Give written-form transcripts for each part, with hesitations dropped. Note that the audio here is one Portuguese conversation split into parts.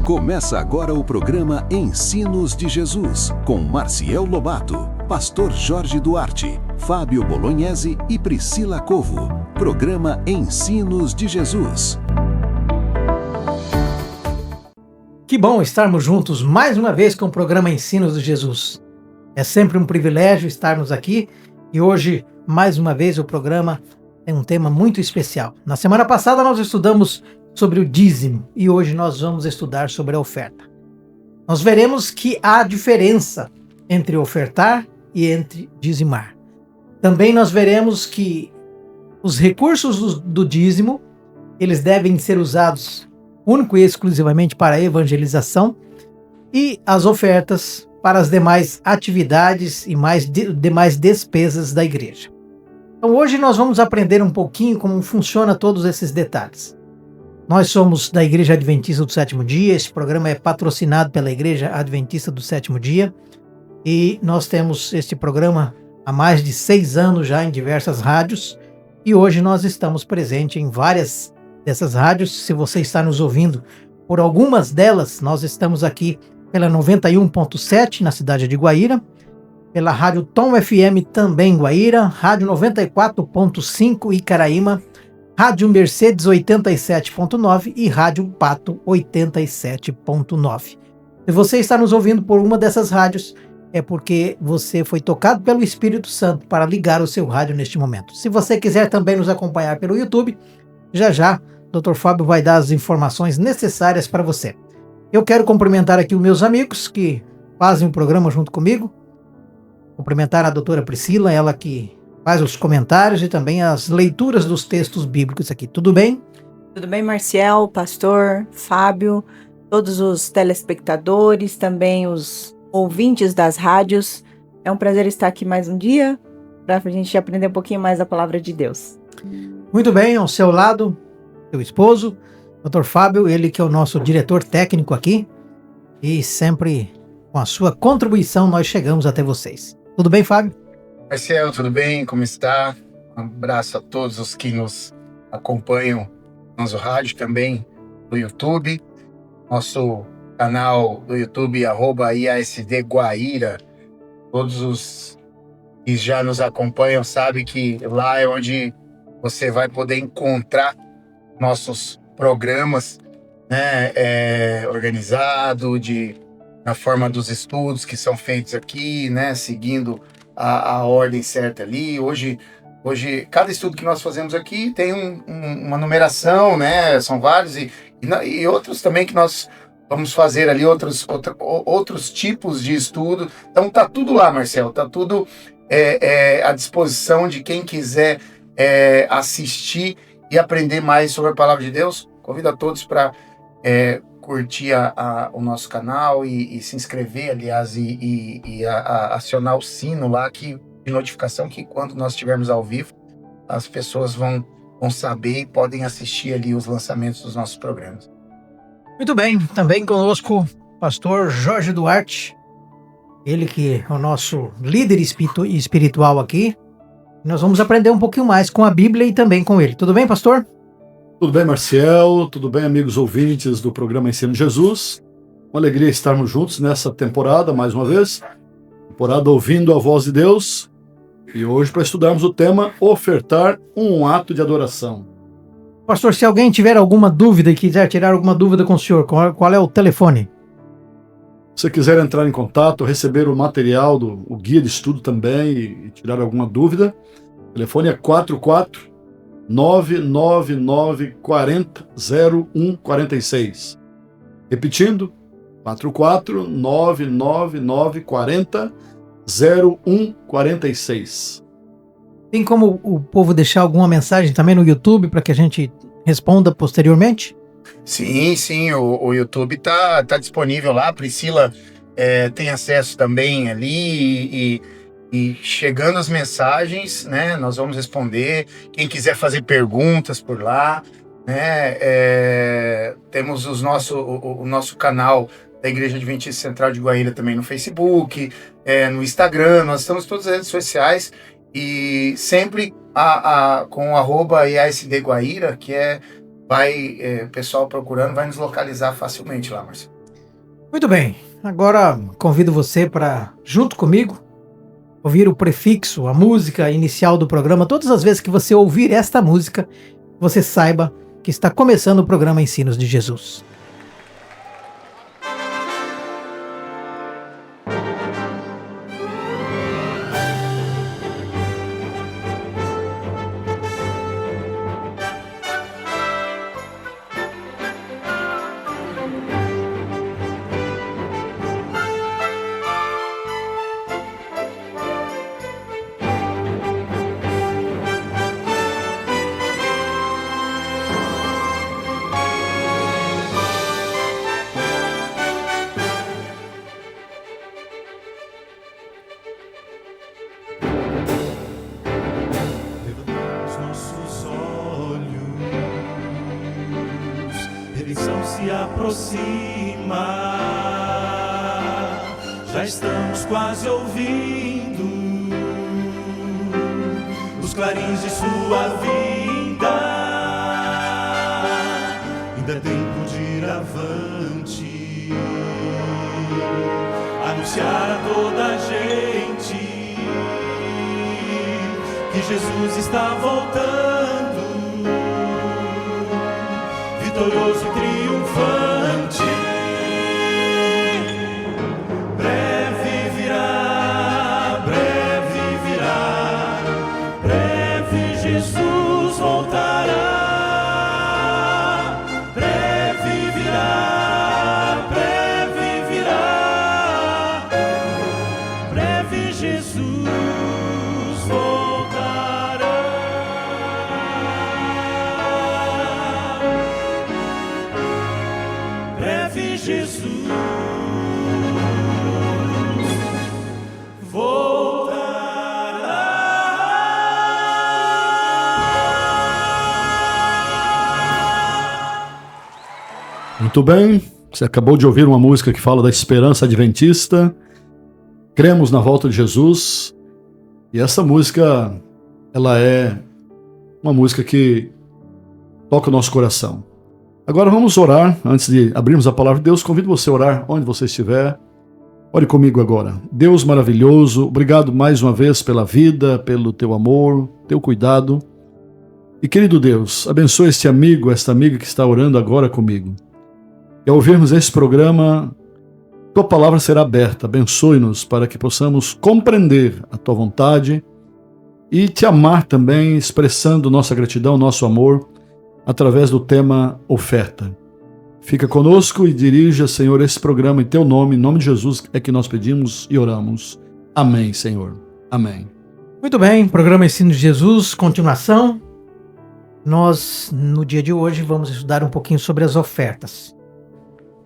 Começa agora o programa Ensinos de Jesus, com Marciel Lobato, Pastor Jorge Duarte, Fábio Bolognese e Priscila Covo. Programa Ensinos de Jesus. Que bom estarmos juntos mais uma vez com o programa Ensinos de Jesus. É sempre um privilégio estarmos aqui e hoje, mais uma vez, o programa tem um tema muito especial. Na semana passada nós estudamos sobre o dízimo e hoje nós vamos estudar sobre a oferta. Nós veremos que há diferença entre ofertar e entre dizimar. Também nós veremos que os recursos do dízimo, eles devem ser usados único e exclusivamente para a evangelização e as ofertas para as demais atividades e demais despesas da igreja. Então hoje nós vamos aprender um pouquinho como funciona todos esses detalhes. Nós somos da Igreja Adventista do Sétimo Dia, esse programa é patrocinado pela Igreja Adventista do Sétimo Dia e nós temos este programa há mais de 6 anos já em diversas rádios e hoje nós estamos presentes em várias dessas rádios. Se você está nos ouvindo por algumas delas, nós estamos aqui pela 91.7 na cidade de Guaíra, pela Rádio Tom FM também em Guaíra, Rádio 94.5 Icaraíma, Rádio Mercedes 87.9 e Rádio Pato 87.9. Se você está nos ouvindo por uma dessas rádios, é porque você foi tocado pelo Espírito Santo para ligar o seu rádio neste momento. Se você quiser também nos acompanhar pelo YouTube, já o Dr. Fábio vai dar as informações necessárias para você. Eu quero cumprimentar aqui os meus amigos que fazem o programa junto comigo. Cumprimentar a doutora Priscila, ela que faz os comentários e também as leituras dos textos bíblicos aqui. Tudo bem? Tudo bem, Marciel, pastor, Fábio, todos os telespectadores, também os ouvintes das rádios. É um prazer estar aqui mais um dia para a gente aprender um pouquinho mais da palavra de Deus. Muito bem, ao seu lado, seu esposo, Dr. Fábio, ele que é o nosso diretor técnico aqui e sempre com a sua contribuição nós chegamos até vocês. Tudo bem, Fábio? Marciel, tudo bem? Como está? Um abraço a todos os que nos acompanham no nosso rádio, também no YouTube. Nosso canal do YouTube, @IASD Guaíra. Todos os que já nos acompanham sabem que lá é onde você vai poder encontrar nossos programas, né, organizado, na forma dos estudos que são feitos aqui, né, seguindo a ordem certa ali. Hoje, cada estudo que nós fazemos aqui tem uma numeração, né? São vários e outros também que nós vamos fazer ali, outros tipos de estudo. Então tá tudo lá, Marcel, tá tudo à disposição de quem quiser assistir e aprender mais sobre a Palavra de Deus. Convido a todos para curtir o nosso canal e se inscrever, aliás, e acionar o sino lá de notificação, que quando nós estivermos ao vivo, as pessoas vão saber e podem assistir ali os lançamentos dos nossos programas. Muito bem, também conosco pastor Jorge Duarte, ele que é o nosso líder espiritual aqui. Nós vamos aprender um pouquinho mais com a Bíblia e também com ele. Tudo bem, pastor? Tudo bem, Marciel? Tudo bem, amigos ouvintes do programa Ensino de Jesus? Uma alegria estarmos juntos nessa temporada, mais uma vez. Temporada ouvindo a voz de Deus. E hoje para estudarmos o tema ofertar um ato de adoração. Pastor, se alguém tiver alguma dúvida e quiser tirar alguma dúvida com o senhor, qual é o telefone? Se você quiser entrar em contato, receber o material, o guia de estudo também e tirar alguma dúvida, o telefone é 44-99940-0146. Repetindo, 44-99940-0146. Tem como o povo deixar alguma mensagem também no YouTube para que a gente responda posteriormente? Sim, o YouTube tá disponível lá. A Priscila tem acesso também ali e chegando as mensagens, né, nós vamos responder. Quem quiser fazer perguntas por lá, né, temos o nosso canal da Igreja Adventista Central de Guaíra também no Facebook, no Instagram. Nós estamos em todas as redes sociais e sempre com @IASD Guaíra, que pessoal procurando vai nos localizar facilmente lá, Marcelo. Muito bem, agora convido você para, junto comigo, ouvir o prefixo, a música inicial do programa. Todas as vezes que você ouvir esta música, você saiba que está começando o programa Ensinos de Jesus. Se aproxima, já estamos quase ouvindo os clarins de sua vinda. Ainda é tempo de ir avante, anunciar a toda a gente que Jesus está voltando, vitorioso e triunfante. Breve virá, breve Jesus voltará. Breve virá, breve Jesus voltará. Breve Jesus voltará. Muito bem, você acabou de ouvir uma música que fala da esperança adventista. Cremos na volta de Jesus. E essa música, ela é uma música que toca o nosso coração. Agora vamos orar, antes de abrirmos a palavra de Deus. Convido você a orar onde você estiver. Ore comigo agora. Deus maravilhoso, obrigado mais uma vez pela vida, pelo teu amor, teu cuidado. E querido Deus, abençoe este amigo, esta amiga que está orando agora comigo. E ao ouvirmos esse programa, tua palavra será aberta. Abençoe-nos para que possamos compreender a tua vontade e te amar também, expressando nossa gratidão, nosso amor, através do tema oferta. Fica conosco e dirija, Senhor, esse programa em teu nome, em nome de Jesus é que nós pedimos e oramos. Amém, Senhor. Amém. Muito bem, programa Ensino de Jesus, continuação. Nós, no dia de hoje, vamos estudar um pouquinho sobre as ofertas.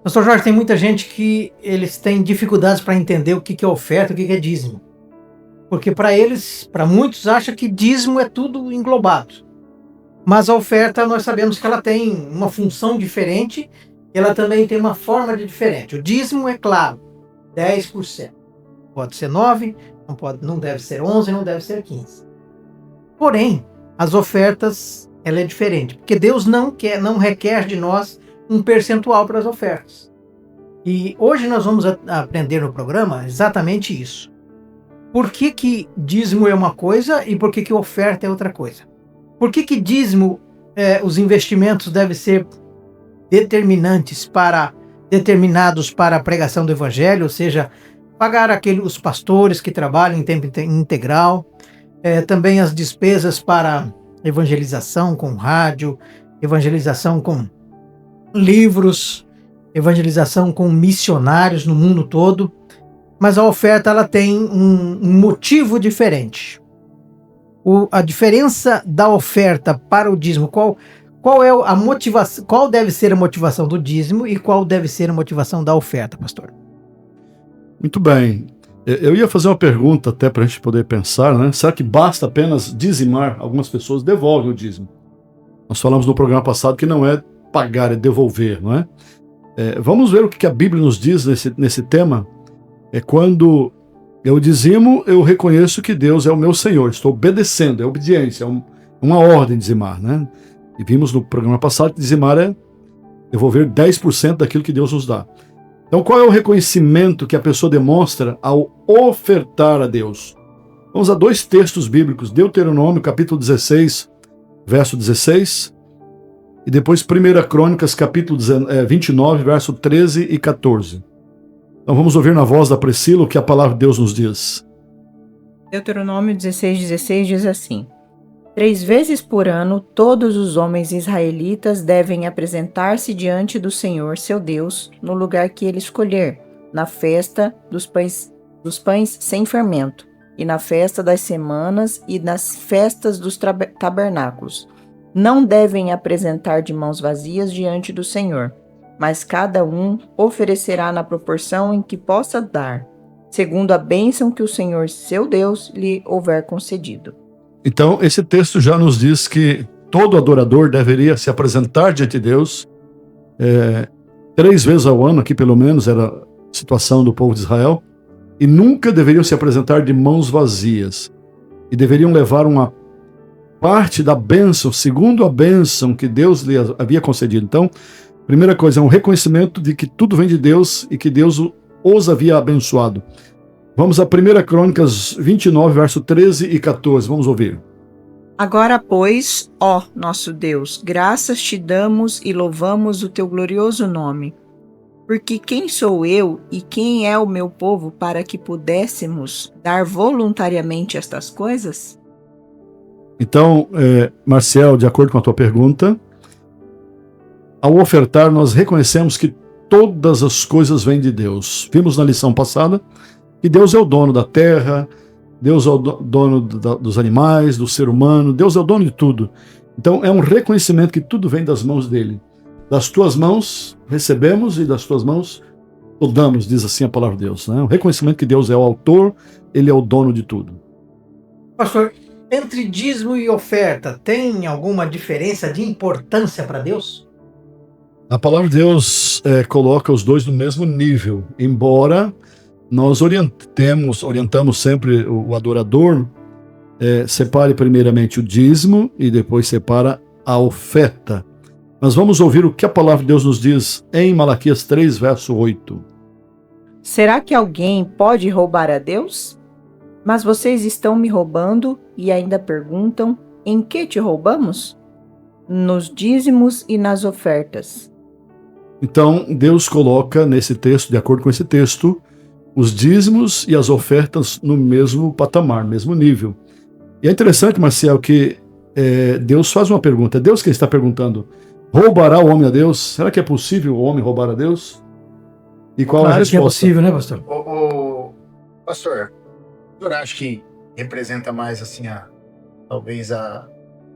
Pastor Jorge, tem muita gente que eles têm dificuldades para entender o que é oferta, o que é dízimo. Porque para eles, para muitos, acham que dízimo é tudo englobado. Mas a oferta, nós sabemos que ela tem uma função diferente, ela também tem uma forma diferente. O dízimo é claro, 10%. Pode ser 9%, não deve ser 11%, não deve ser 15%. Porém, as ofertas, ela é diferente, porque Deus não requer de nós um percentual para as ofertas. E hoje nós vamos aprender no programa exatamente isso. Por que dízimo é uma coisa e por que oferta é outra coisa? Por que dízimo, os investimentos devem ser determinados para a pregação do evangelho, ou seja, pagar os pastores que trabalham em tempo integral, também as despesas para evangelização com rádio, evangelização com livros, evangelização com missionários no mundo todo, mas a oferta ela tem um motivo diferente. A diferença da oferta para o dízimo, qual é a motivação, qual deve ser a motivação do dízimo e qual deve ser a motivação da oferta, pastor? Muito bem. Eu ia fazer uma pergunta até para a gente poder pensar, né? Será que basta apenas dizimar? Algumas pessoas devolvem o dízimo. Nós falamos no programa passado que não é pagar, é devolver, não é? Vamos ver o que a Bíblia nos diz nesse tema. Quando eu dizimo, eu reconheço que Deus é o meu Senhor, estou obedecendo, é obediência, é uma ordem dizimar, né? E vimos no programa passado que dizimar é devolver 10% daquilo que Deus nos dá. Então, qual é o reconhecimento que a pessoa demonstra ao ofertar a Deus? Vamos a 2 textos bíblicos, Deuteronômio, capítulo 16, verso 16, e depois 1 Crônicas, capítulo 29, verso 13 e 14. Então, vamos ouvir na voz da Priscila o que a palavra de Deus nos diz. Deuteronômio 16:16 diz assim: 3 vezes por ano, todos os homens israelitas devem apresentar-se diante do Senhor, seu Deus, no lugar que ele escolher, na festa dos pães sem fermento, e na festa das semanas e nas festas dos tabernáculos. Não devem apresentar de mãos vazias diante do Senhor, mas cada um oferecerá na proporção em que possa dar, segundo a bênção que o Senhor, seu Deus, lhe houver concedido. Então, esse texto já nos diz que todo adorador deveria se apresentar diante de Deus 3 vezes ao ano, aqui pelo menos era a situação do povo de Israel, e nunca deveriam se apresentar de mãos vazias, e deveriam levar uma parte da bênção, segundo a bênção que Deus lhe havia concedido. Então, primeira coisa, é um reconhecimento de que tudo vem de Deus e que Deus os havia abençoado. Vamos a 1 Crônicas 29, verso 13 e 14. Vamos ouvir. Agora, pois, ó nosso Deus, graças te damos e louvamos o teu glorioso nome. Porque quem sou eu e quem é o meu povo para que pudéssemos dar voluntariamente estas coisas? Então, Marcial, de acordo com a tua pergunta, ao ofertar nós reconhecemos que todas as coisas vêm de Deus. Vimos na lição passada que Deus é o dono da terra, Deus é o dono dos animais, do ser humano, Deus é o dono de tudo. Então é um reconhecimento que tudo vem das mãos dele. Das tuas mãos recebemos e das tuas mãos o damos, diz assim a palavra de Deus. Né? Um reconhecimento que Deus é o autor, ele é o dono de tudo. Pastor, entre dízimo e oferta, tem alguma diferença de importância para Deus? A palavra de Deus coloca os dois no mesmo nível, embora nós orientamos sempre o adorador, separe primeiramente o dízimo e depois separa a oferta. Mas vamos ouvir o que a palavra de Deus nos diz em Malaquias 3, verso 8. Será que alguém pode roubar a Deus? Mas vocês estão me roubando e ainda perguntam, em que te roubamos? Nos dízimos e nas ofertas. Então, Deus coloca nesse texto, de acordo com esse texto, os dízimos e as ofertas no mesmo patamar, no mesmo nível. E é interessante, Marcial, que Deus faz uma pergunta. É Deus quem está perguntando. Roubará o homem a Deus? Será que é possível o homem roubar a Deus? E qual a resposta? Que é possível, né, pastor? Pastor, o senhor acha que representa mais assim talvez a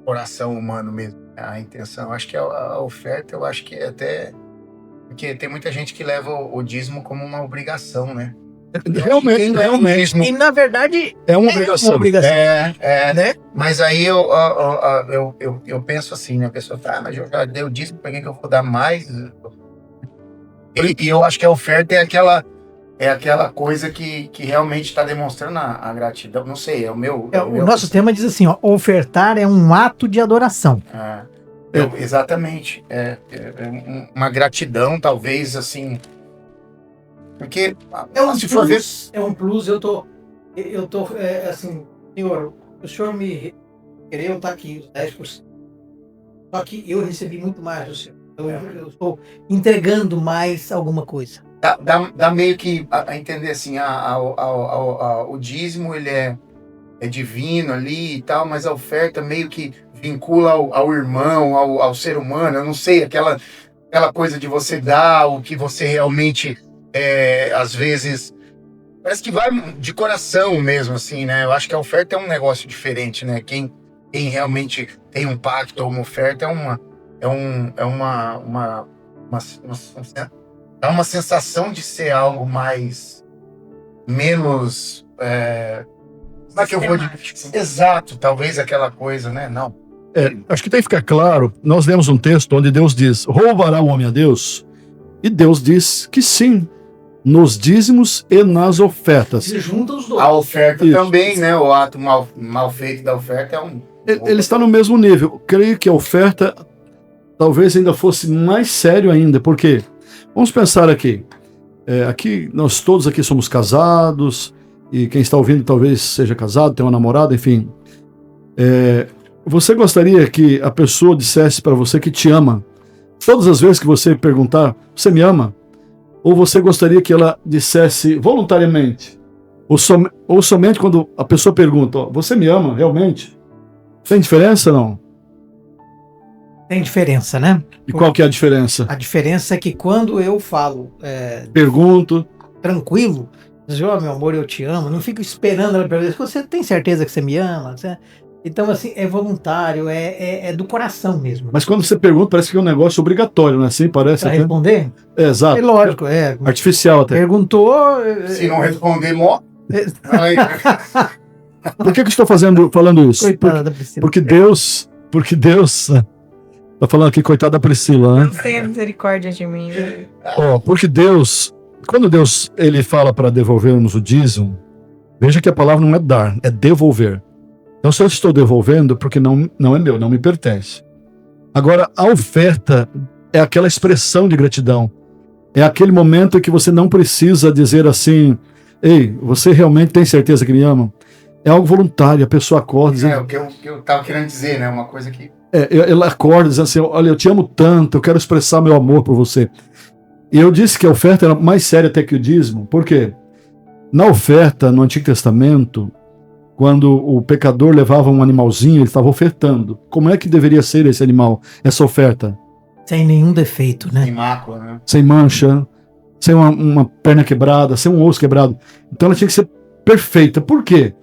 oração humana mesmo, a intenção? Eu acho que a oferta, eu acho que é até... Porque tem muita gente que leva o dízimo como uma obrigação, né? Realmente. E na verdade é uma obrigação. Né? Mas aí eu penso assim, né? A pessoa fala, mas eu já dei o dízimo, por que eu vou dar mais? E eu acho que a oferta é aquela coisa que realmente está demonstrando a gratidão. Não sei, é o meu... O nosso tema diz assim, ó, ofertar é um ato de adoração. Exatamente. Uma gratidão, talvez, assim... Porque, se for ver... É um plus, eu tô assim, senhor, o senhor me quereu estar aqui, os 10%. Só que eu recebi muito mais do senhor. Então eu estou entregando mais alguma coisa. Dá meio que a entender assim, o dízimo, ele é divino ali e tal, mas a oferta meio que vincula ao irmão, ao ser humano. Eu não sei, aquela coisa de você dar o que você realmente... às vezes, parece que vai de coração mesmo, assim, né? Eu acho que a oferta é um negócio diferente, né? Quem realmente tem um pacto ou uma oferta é uma sensação de ser algo menos... como é que eu vou dizer? Exato, talvez aquela coisa, né? Não. Acho que tem que ficar claro, nós lemos um texto onde Deus diz, roubará o homem a Deus? E Deus diz que sim, nos dízimos e nas ofertas. Se juntam os dois. A oferta também, né? O ato mal feito da oferta é um... Ele está no mesmo nível. Creio que a oferta talvez ainda fosse mais sério ainda, porque, vamos pensar aqui, Aqui, nós todos aqui somos casados, e quem está ouvindo talvez seja casado, tem uma namorada, enfim. Você gostaria que a pessoa dissesse para você que te ama? Todas as vezes que você perguntar, você me ama? Ou você gostaria que ela dissesse voluntariamente? Ou somente quando a pessoa pergunta, você me ama realmente? Tem diferença ou não? Tem diferença, né? E qual que é a diferença? A diferença é que quando eu falo Pergunto. tranquilo, dizer, meu amor, eu te amo, não fico esperando ela perguntar, você tem certeza que você me ama? Então, assim, é voluntário, é do coração mesmo. Mas quando você pergunta, parece que é um negócio obrigatório, não é assim? Parece Pra até... responder? Exato. É lógico, Artificial até. Perguntou... Se não responder, morre. Por que eu estou falando isso? Coitada da Priscila. Porque Deus tá falando aqui, coitada da Priscila, né? Deus tenha misericórdia de mim. Porque Deus, quando Deus ele fala para devolvermos o dízimo, veja que a palavra não é dar, é devolver. Então, se eu estou devolvendo, porque não é meu, não me pertence. Agora, a oferta é aquela expressão de gratidão. É aquele momento que você não precisa dizer assim, ei, você realmente tem certeza que me ama? É algo voluntário, a pessoa acorda dizendo... o que eu estava querendo dizer, né? Uma coisa que... Ela acorda dizendo assim, olha, eu te amo tanto, eu quero expressar meu amor por você. E eu disse que a oferta era mais séria até que o dízimo. Por quê? Na oferta, no Antigo Testamento, quando o pecador levava um animalzinho, ele estava ofertando. Como é que deveria ser esse animal, essa oferta? Sem nenhum defeito, né? Sem mácula, né? Sem mancha, sem uma perna quebrada, sem um osso quebrado. Então ela tinha que ser perfeita. Por quê?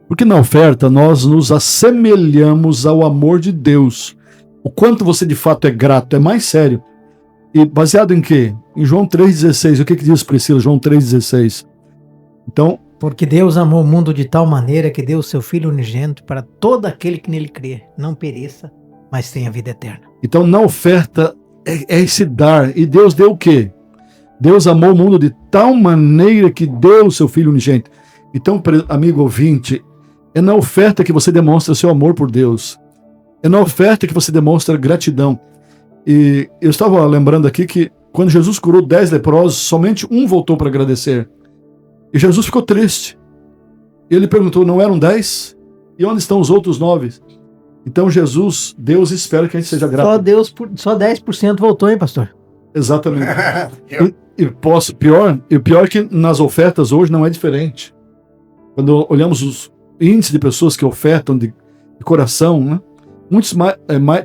Porque na oferta nós nos assemelhamos ao amor de Deus. O quanto você de fato é grato, é mais sério. E baseado em quê? Em João 3,16. O que diz, Priscila? João 3,16. Então... Porque Deus amou o mundo de tal maneira que deu o seu Filho unigênito para todo aquele que nele crê, não pereça, mas tenha vida eterna. Então, na oferta, é esse dar. E Deus deu o quê? Deus amou o mundo de tal maneira que deu o seu Filho unigênito. Então, amigo ouvinte, é na oferta que você demonstra seu amor por Deus. É na oferta que você demonstra gratidão. E eu estava lembrando aqui que quando Jesus curou 10 leprosos, somente um voltou para agradecer. E Jesus ficou triste. Ele perguntou, não eram 10? E onde estão os outros 9? Então Deus espera que a gente seja grato. Só 10% voltou, hein, pastor? Exatamente. Pior que nas ofertas hoje não é diferente. Quando olhamos os índices de pessoas que ofertam de coração, né?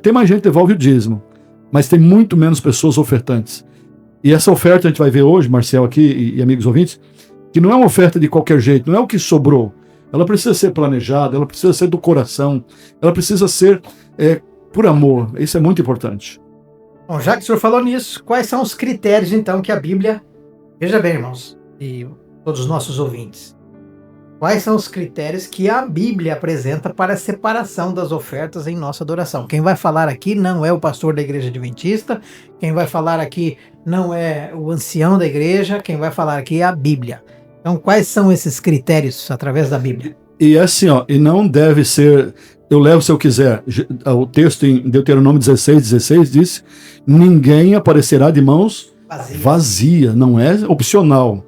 Tem mais gente que devolve o dízimo, mas tem muito menos pessoas ofertantes. E essa oferta a gente vai ver hoje, Marcel aqui e amigos ouvintes, que não é uma oferta de qualquer jeito, não é o que sobrou. Ela precisa ser planejada, ela precisa ser do coração, ela precisa ser por amor. Isso é muito importante. Bom, já que o senhor falou nisso, quais são os critérios, então, que a Bíblia... Veja bem, irmãos, e todos os nossos ouvintes. Quais são os critérios que a Bíblia apresenta para a separação das ofertas em nossa adoração? Quem vai falar aqui não é o pastor da igreja adventista, quem vai falar aqui não é o ancião da igreja, quem vai falar aqui é a Bíblia. Então, quais são esses critérios através da Bíblia? E assim, e não deve ser, eu levo se eu quiser. O texto em Deuteronômio 16 diz, ninguém aparecerá de mãos vazia, não é opcional.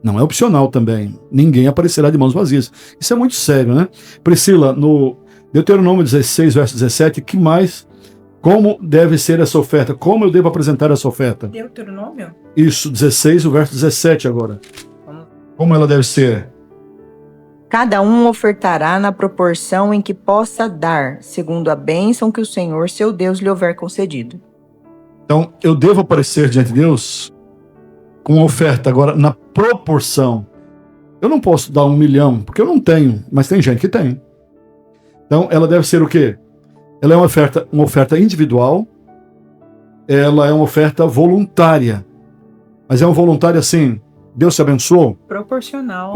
Não é opcional também. Ninguém aparecerá de mãos vazias. Isso é muito sério, né? Priscila, no Deuteronômio 16, verso 17, que mais? Como deve ser essa oferta? Como eu devo apresentar essa oferta? Deuteronômio? Isso, 16, o verso 17 agora. Como ela deve ser? Cada um ofertará na proporção em que possa dar, segundo a bênção que o Senhor, seu Deus, lhe houver concedido. Então, eu devo aparecer diante de Deus com oferta agora na proporção. Eu não posso dar 1 milhão, porque eu não tenho, mas tem gente que tem. Então, ela deve ser o quê? Ela é uma oferta individual, ela é uma oferta voluntária. Mas é uma voluntária assim, Deus te abençoou? Proporcional.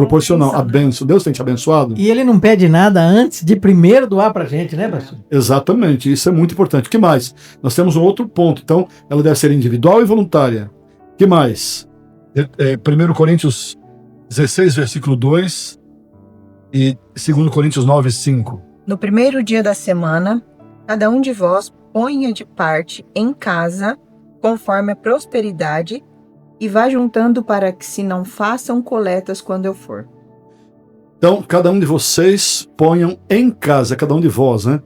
A bênção. Deus tem te abençoado? E ele não pede nada antes de primeiro doar pra gente, né, pastor? Exatamente, isso é muito importante. O que mais? Nós temos um outro ponto. Então, ela deve ser individual e voluntária. O que mais? 1 Coríntios 16, versículo 2 e 2 Coríntios 9, 5. No primeiro dia da semana, cada um de vós ponha de parte em casa, conforme a prosperidade, e vá juntando para que se não façam coletas quando eu for. Então, cada um de vocês ponham em casa, cada um de vós, né?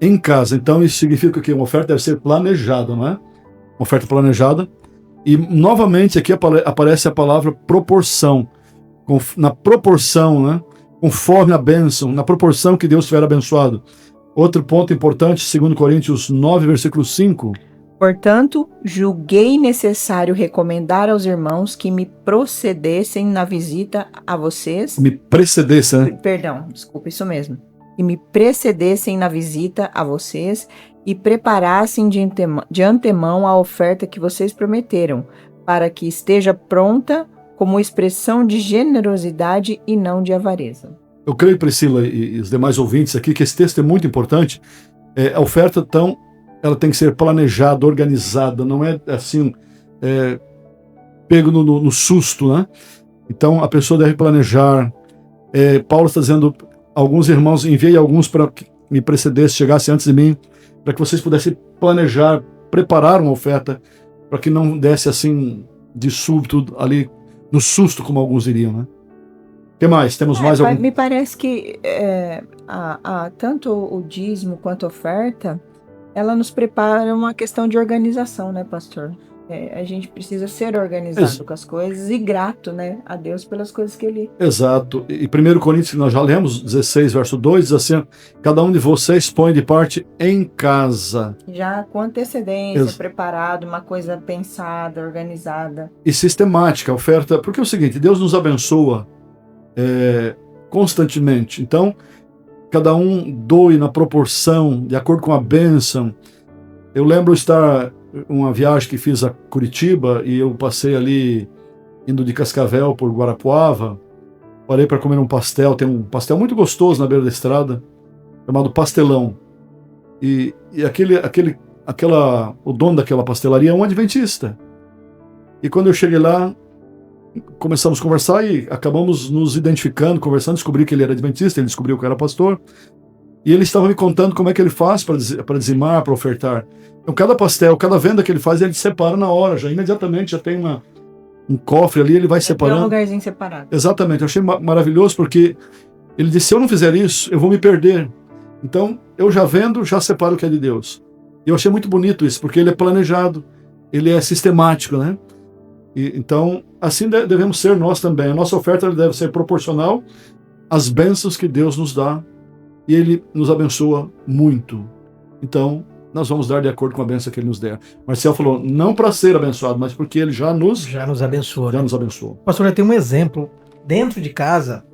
Em casa. Então, isso significa que uma oferta deve ser planejada, não é? Uma oferta planejada. E, novamente, aqui aparece a palavra proporção. Na proporção, né? Conforme a bênção, na proporção que Deus tiver abençoado. Outro ponto importante, 2 Coríntios 9, versículo 5. Portanto, julguei necessário recomendar aos irmãos que me procedessem na visita a vocês. Me precedesse, né? Perdão, desculpa, isso mesmo. Que me precedessem na visita a vocês e preparassem de antemão a oferta que vocês prometeram, para que esteja pronta como expressão de generosidade e não de avareza. Eu creio, Priscila, e os demais ouvintes aqui, que esse texto é muito importante. A oferta, então, ela tem que ser planejada, organizada, não é assim, pego no susto, né? Então, a pessoa deve planejar. Paulo está dizendo, alguns irmãos, enviei alguns para que me precedessem, chegassem antes de mim, para que vocês pudessem planejar, preparar uma oferta, para que não desse assim, de súbito, ali, no susto, como alguns diriam, né? O que mais? Temos mais algum? Me parece que tanto o dízimo quanto a oferta, ela nos prepara uma questão de organização, né, pastor? A gente precisa ser organizado com as coisas e grato, né, a Deus pelas coisas que Ele... Exato. E 1 Coríntios, que nós já lemos, 16, verso 2, diz assim, cada um de vocês põe de parte em casa. Já com antecedência, preparado, uma coisa pensada, organizada. E sistemática, a oferta, porque é o seguinte, Deus nos abençoa constantemente. Então, cada um doe na proporção, de acordo com a bênção. Eu lembro estar uma viagem que fiz a Curitiba e eu passei ali, indo de Cascavel por Guarapuava, parei para comer um pastel, tem um pastel muito gostoso na beira da estrada, chamado Pastelão. E o dono daquela pastelaria é um adventista. E quando eu cheguei lá, começamos a conversar e acabamos nos identificando, conversando, descobri que ele era adventista, ele descobriu que eu era pastor, e ele estava me contando como é que ele faz para dizimar, para ofertar. Então, cada pastel, cada venda que ele faz, ele separa na hora, já imediatamente, já tem um cofre ali, ele vai separando. Tem um lugarzinho separado. Exatamente, eu achei maravilhoso, porque ele disse, se eu não fizer isso, eu vou me perder. Então, eu já vendo, já separo o que é de Deus. E eu achei muito bonito isso, porque ele é planejado, ele é sistemático, né? Então, assim devemos ser nós também. A nossa oferta deve ser proporcional às bênçãos que Deus nos dá. E Ele nos abençoa muito. Então, nós vamos dar de acordo com a bênção que Ele nos der. Marcel falou, não para ser abençoado, mas porque Ele já nos abençoou. Já nos abençoou. Pastor, eu tenho um exemplo dentro de casa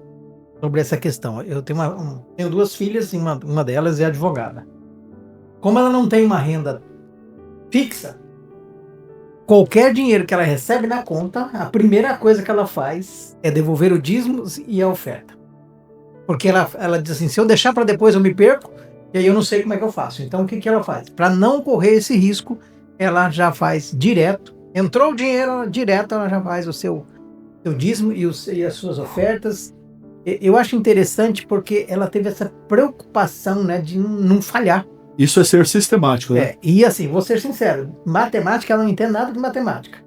sobre essa questão. Eu tenho duas filhas e uma delas é advogada. Como ela não tem uma renda fixa, qualquer dinheiro que ela recebe na conta, a primeira coisa que ela faz é devolver o dízimo e a oferta. Porque ela diz assim, se eu deixar para depois eu me perco, e aí eu não sei como é que eu faço. Então o que ela faz? Para não correr esse risco, ela já faz direto. Entrou o dinheiro, direto ela já faz o seu dízimo e as suas ofertas. Eu acho interessante porque ela teve essa preocupação, né, de não falhar. Isso é ser sistemático, né? E assim, vou ser sincero, matemática, ela não entende nada de matemática.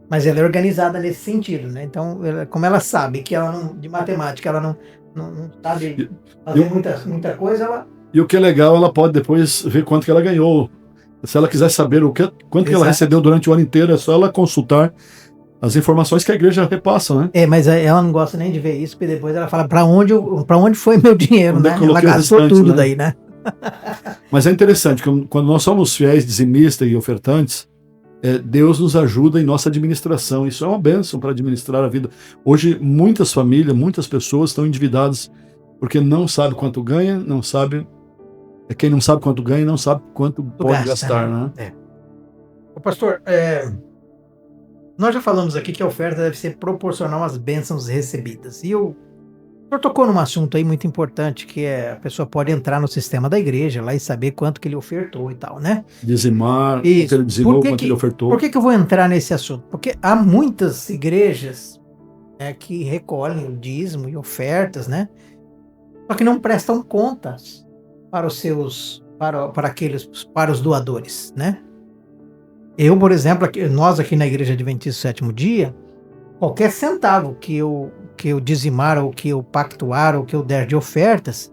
Mas ela é organizada nesse sentido, né? Então, como ela sabe que de matemática ela não sabe fazer muita coisa, E o que é legal, ela pode depois ver quanto que ela ganhou. Se ela quiser saber quanto que ela recebeu durante o ano inteiro, é só ela consultar as informações que a igreja repassa, né? Mas ela não gosta nem de ver isso, porque depois ela fala para onde foi meu dinheiro, né? Ela gastou tudo, né? Daí, né? Mas é interessante, quando nós somos fiéis, dizimistas e ofertantes, Deus nos ajuda em nossa administração. Isso é uma bênção para administrar a vida. Hoje, muitas famílias, muitas pessoas estão endividadas porque não sabe quanto ganha, não sabe. Quem não sabe quanto ganha, não sabe quanto pode gastar, né? Ô, pastor, nós já falamos aqui que a oferta deve ser proporcional às bênçãos recebidas. E o senhor tocou num assunto aí muito importante, que a pessoa pode entrar no sistema da igreja lá e saber quanto que ele ofertou e tal, né? Dizimar, quanto ele dizimou, quanto ele ofertou. Por que eu vou entrar nesse assunto? Porque há muitas igrejas, né, que recolhem o dízimo e ofertas, né? Só que não prestam contas para os doadores, né? Eu, por exemplo, nós aqui na Igreja Adventista do Sétimo Dia, qualquer centavo que eu dizimar, ou que eu pactuar, ou que eu der de ofertas,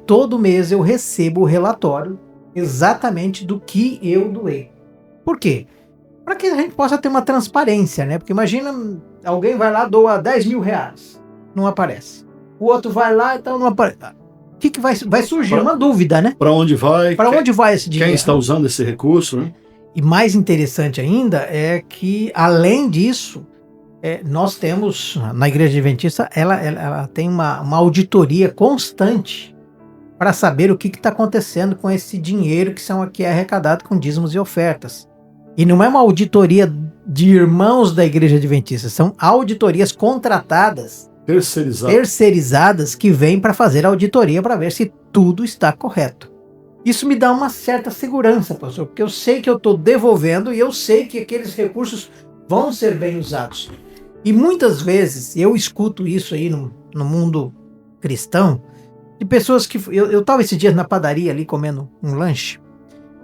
todo mês eu recebo o relatório exatamente do que eu doei. Por quê? Para que a gente possa ter uma transparência, né? Porque imagina, alguém vai lá, doa 10 mil reais, não aparece. O outro vai lá, então não aparece. O que vai surgir? Uma dúvida, né? Para onde vai? Para onde vai esse dinheiro? Quem está usando esse recurso, né? E mais interessante ainda é que, além disso, nós temos, na Igreja Adventista, ela tem uma auditoria constante para saber o que está acontecendo com esse dinheiro que é arrecadado com dízimos e ofertas. E não é uma auditoria de irmãos da Igreja Adventista, são auditorias contratadas, terceirizadas, que vêm para fazer a auditoria para ver se tudo está correto. Isso me dá uma certa segurança, pastor, porque eu sei que eu estou devolvendo e eu sei que aqueles recursos vão ser bem usados. E muitas vezes eu escuto isso aí no mundo cristão, de pessoas que... Eu estava esses dias na padaria ali comendo um lanche,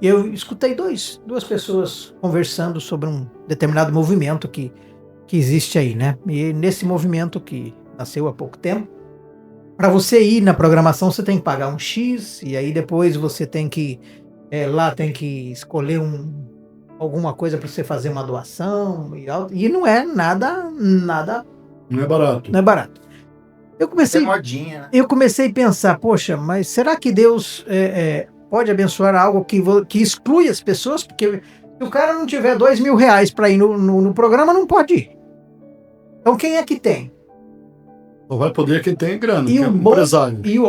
e eu escutei duas pessoas conversando sobre um determinado movimento que existe aí, né? E nesse movimento que nasceu há pouco tempo, para você ir na programação, você tem que pagar um X, e aí depois você tem que escolher alguma coisa para você fazer uma doação, e não é nada... Não é barato. Não é barato. Eu comecei a pensar, poxa, mas será que Deus pode abençoar algo que exclui as pessoas? Porque se o cara não tiver 2 mil reais para ir no programa, não pode ir. Então quem é que tem? Só vai poder quem tem grana, e que o é um bom, empresário. E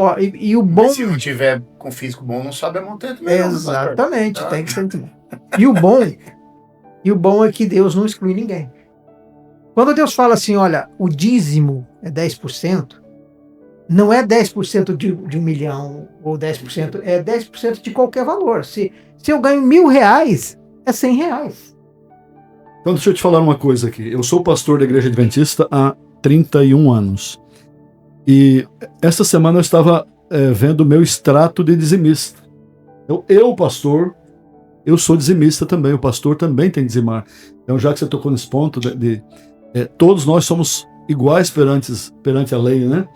o bom... Mas se não tiver com físico bom, não sobe a montanha também. Exatamente, tem que ser. E o bom é que Deus não exclui ninguém. Quando Deus fala assim, olha, o dízimo é 10%, não é 10% de 1 milhão ou 10%, é 10% de qualquer valor. Se eu ganho R$1.000, é R$100. Então deixa eu te falar uma coisa aqui. Eu sou pastor da Igreja Adventista há 31 anos. E essa semana eu estava vendo o meu extrato de dizimista. Eu, pastor, eu sou dizimista também. O pastor também tem que dizimar. Então, já que você tocou nesse ponto, todos nós somos iguais perante a lei, né?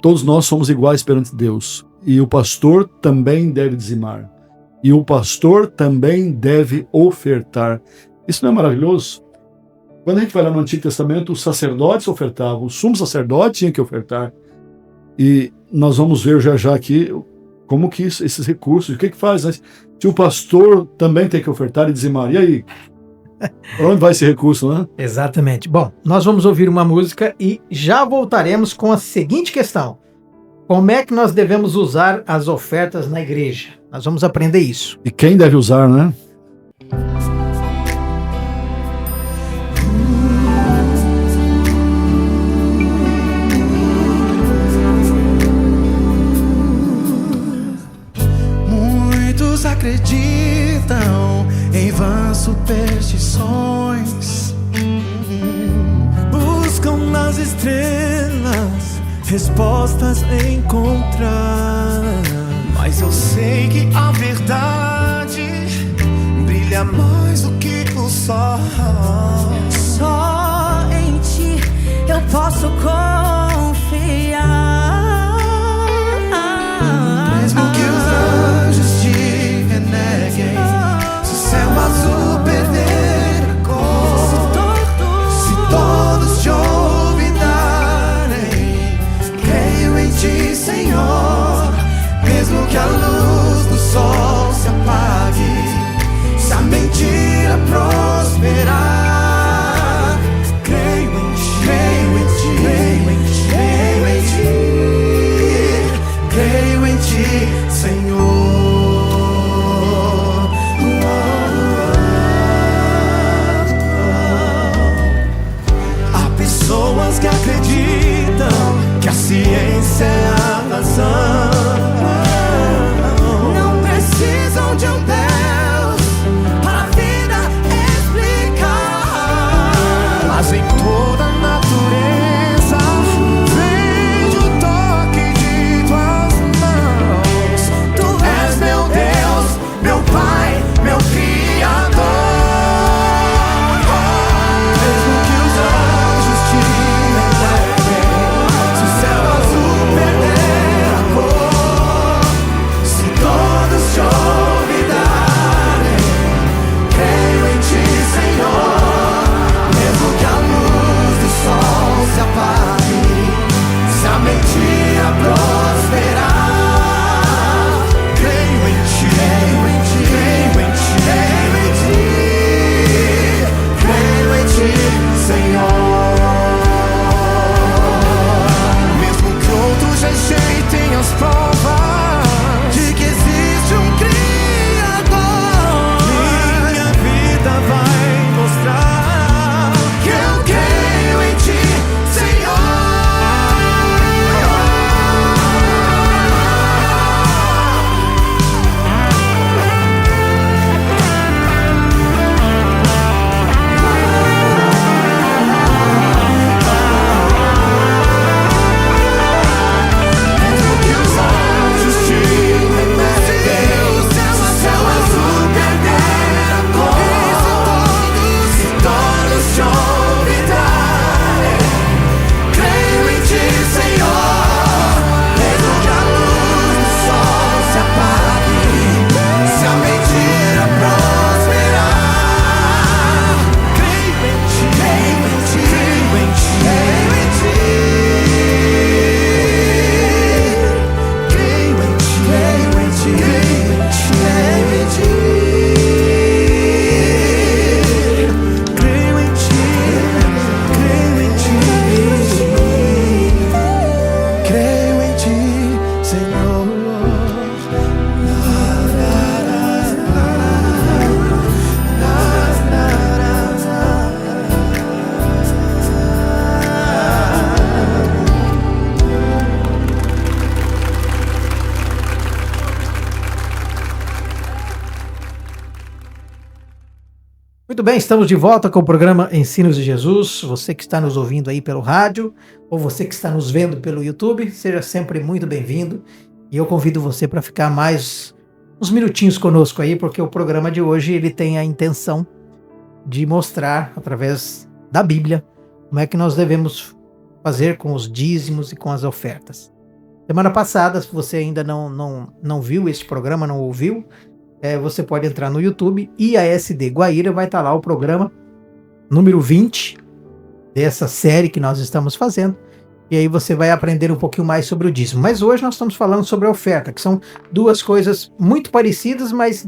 Todos nós somos iguais perante Deus. E o pastor também deve dizimar. E o pastor também deve ofertar. Isso não é maravilhoso? Quando a gente vai lá no Antigo Testamento, os sacerdotes ofertavam, o sumo sacerdote tinha que ofertar. E nós vamos ver já aqui como que esses recursos, o que faz, né? Se o pastor também tem que ofertar e dizimar, e aí? Para onde vai esse recurso, né? Exatamente. Bom, nós vamos ouvir uma música e já voltaremos com a seguinte questão. Como é que nós devemos usar as ofertas na igreja? Nós vamos aprender isso. E quem deve usar, né? Acreditam em vãs superstições, buscam nas estrelas respostas encontrar. Mas eu sei que a verdade brilha mais do que o sol. Só em ti eu posso confiar. Mesmo que os anjos te reneguem, se o céu azul perder a cor, se todos te olvidarem, creio em ti, Senhor. Mesmo que a luz do sol se apague, se a mentira prosperar, creio em ti, creio em ti, creio em ti, creio em ti. Muito bem, estamos de volta com o programa Ensinos de Jesus. Você que está nos ouvindo aí pelo rádio, ou você que está nos vendo pelo YouTube, seja sempre muito bem-vindo. E eu convido você para ficar mais uns minutinhos conosco aí, porque o programa de hoje ele tem a intenção de mostrar, através da Bíblia, como é que nós devemos fazer com os dízimos e com as ofertas. Semana passada, se você ainda não viu este programa, não ouviu, você pode entrar no YouTube, IASD Guaíra, vai estar lá o programa número 20 dessa série que nós estamos fazendo, e aí você vai aprender um pouquinho mais sobre o dízimo. Mas hoje nós estamos falando sobre a oferta, que são duas coisas muito parecidas, mas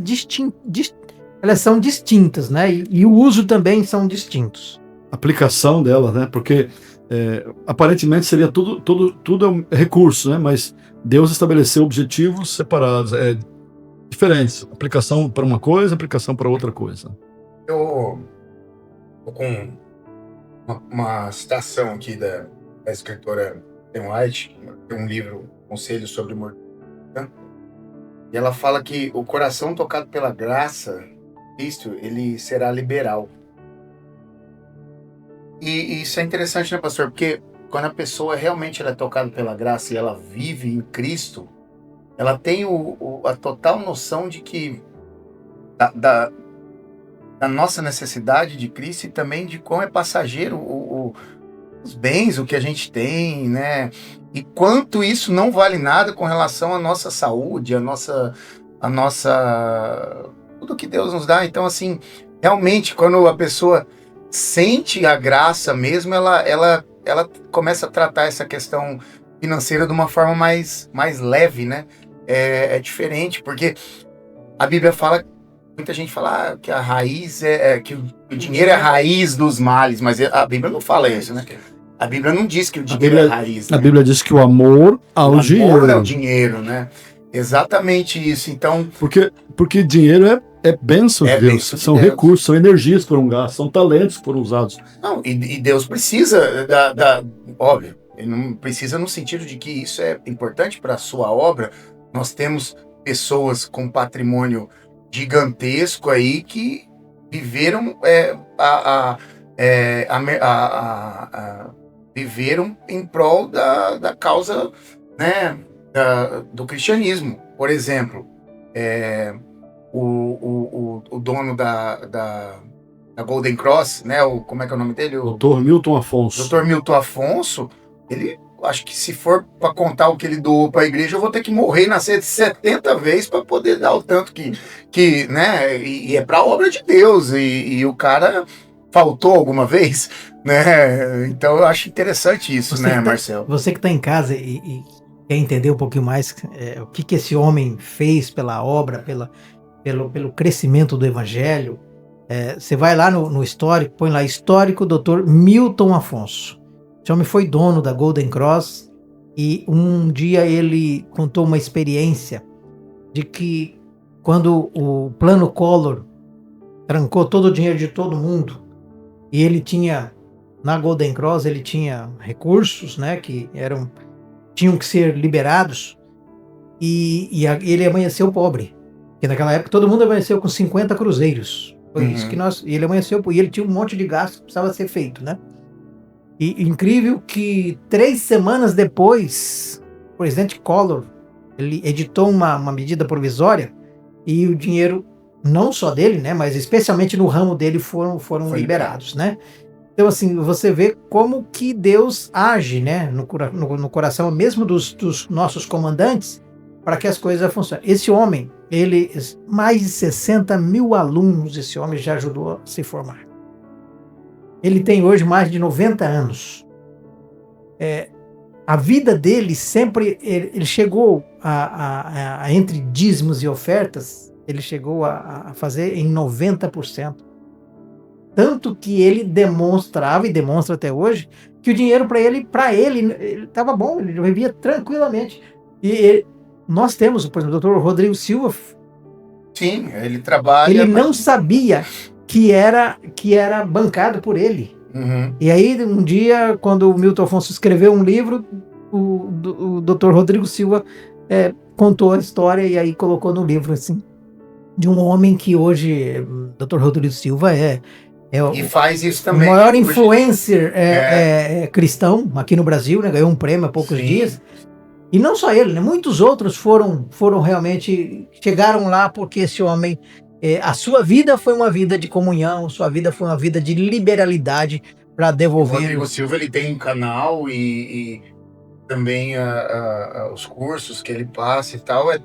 elas são distintas, né? E o uso também são distintos. Aplicação delas, né? Porque aparentemente seria tudo é recurso, né? Mas Deus estabeleceu objetivos separados, diferentes. Aplicação para uma coisa, aplicação para outra coisa. Eu tô com uma citação aqui da escritora Ellen White, tem um livro, Conselhos sobre Mortalidade, e ela fala que o coração tocado pela graça de Cristo, ele será liberal. E isso é interessante, né, pastor? Porque quando a pessoa realmente ela é tocada pela graça e ela vive em Cristo, ela tem a total noção de que da nossa necessidade de Cristo e também de como é passageiro os bens, o que a gente tem, né? E quanto isso não vale nada com relação à nossa saúde, a nossa tudo que Deus nos dá. Então, assim, realmente, quando a pessoa sente a graça mesmo, ela começa a tratar essa questão financeira de uma forma mais leve, né? É diferente, porque a Bíblia fala, muita gente fala que a raiz que o dinheiro é a raiz dos males, mas a Bíblia não fala isso, né? A Bíblia não diz que o dinheiro é a raiz. Né? A Bíblia diz que o amor ao dinheiro. O amor é o dinheiro, né? Exatamente isso. Então, porque dinheiro é bênção de Deus. São recursos, são energias que foram gastos, são talentos que foram usados. Não, e Deus precisa óbvio, ele não precisa no sentido de que isso é importante para a sua obra. Nós temos pessoas com patrimônio gigantesco aí que viveram viveram em prol da causa, né, do cristianismo. Por exemplo, o dono da Golden Cross, né, como é que é o nome dele? Dr. Milton Afonso. Dr. Milton Afonso, ele, acho que se for para contar o que ele doou para a igreja, eu vou ter que morrer e nascer 70 vezes para poder dar o tanto que né, e é para a obra de Deus, e o cara faltou alguma vez, né? Então eu acho interessante isso, né, Marcelo? Você que está em casa e quer entender um pouquinho mais o que esse homem fez pela obra, pelo crescimento do evangelho, você vai lá no histórico, põe lá histórico Dr. Milton Afonso. Esse homem foi dono da Golden Cross e um dia ele contou uma experiência de que quando o plano Collor trancou todo o dinheiro de todo mundo e ele tinha, na Golden Cross, ele tinha recursos, né, que tinham que ser liberados e ele amanheceu pobre. Porque naquela época todo mundo amanheceu com 50 cruzeiros. Foi isso que e ele amanheceu, e ele tinha um monte de gasto que precisava ser feito, né? E incrível que 3 semanas depois, o presidente Collor, ele editou uma medida provisória e o dinheiro, não só dele, né, mas especialmente no ramo dele, foram liberados, né? Então, assim, você vê como que Deus age, né, no coração mesmo dos nossos comandantes, para que as coisas funcionem. Esse homem, mais de 60 mil alunos, esse homem já ajudou a se formar. Ele tem hoje mais de 90 anos. A vida dele sempre, ele chegou entre dízimos e ofertas, ele chegou a fazer em 90%. Tanto que ele demonstrava, e demonstra até hoje, que o dinheiro para ele estava bom, ele vivia tranquilamente. E nós temos, por exemplo, o Dr. Rodrigo Silva. Sim, ele trabalha. Ele não sabia que era bancado por ele. Uhum. E aí, um dia, quando o Milton Afonso escreveu um livro, o Dr. Rodrigo Silva contou a história e aí colocou no livro, assim. de um homem que hoje, Dr. Rodrigo Silva, é E faz isso o também. maior Hoje- influencer cristão aqui no Brasil, né? Ganhou um prêmio há poucos Sim. dias. E não só ele, né? Muitos outros foram realmente, chegaram lá porque esse homem, a sua vida foi uma vida de comunhão, sua vida foi uma vida de liberalidade para O devolver. Rodrigo Silva, ele tem um canal e também os cursos que ele passa e tal, vai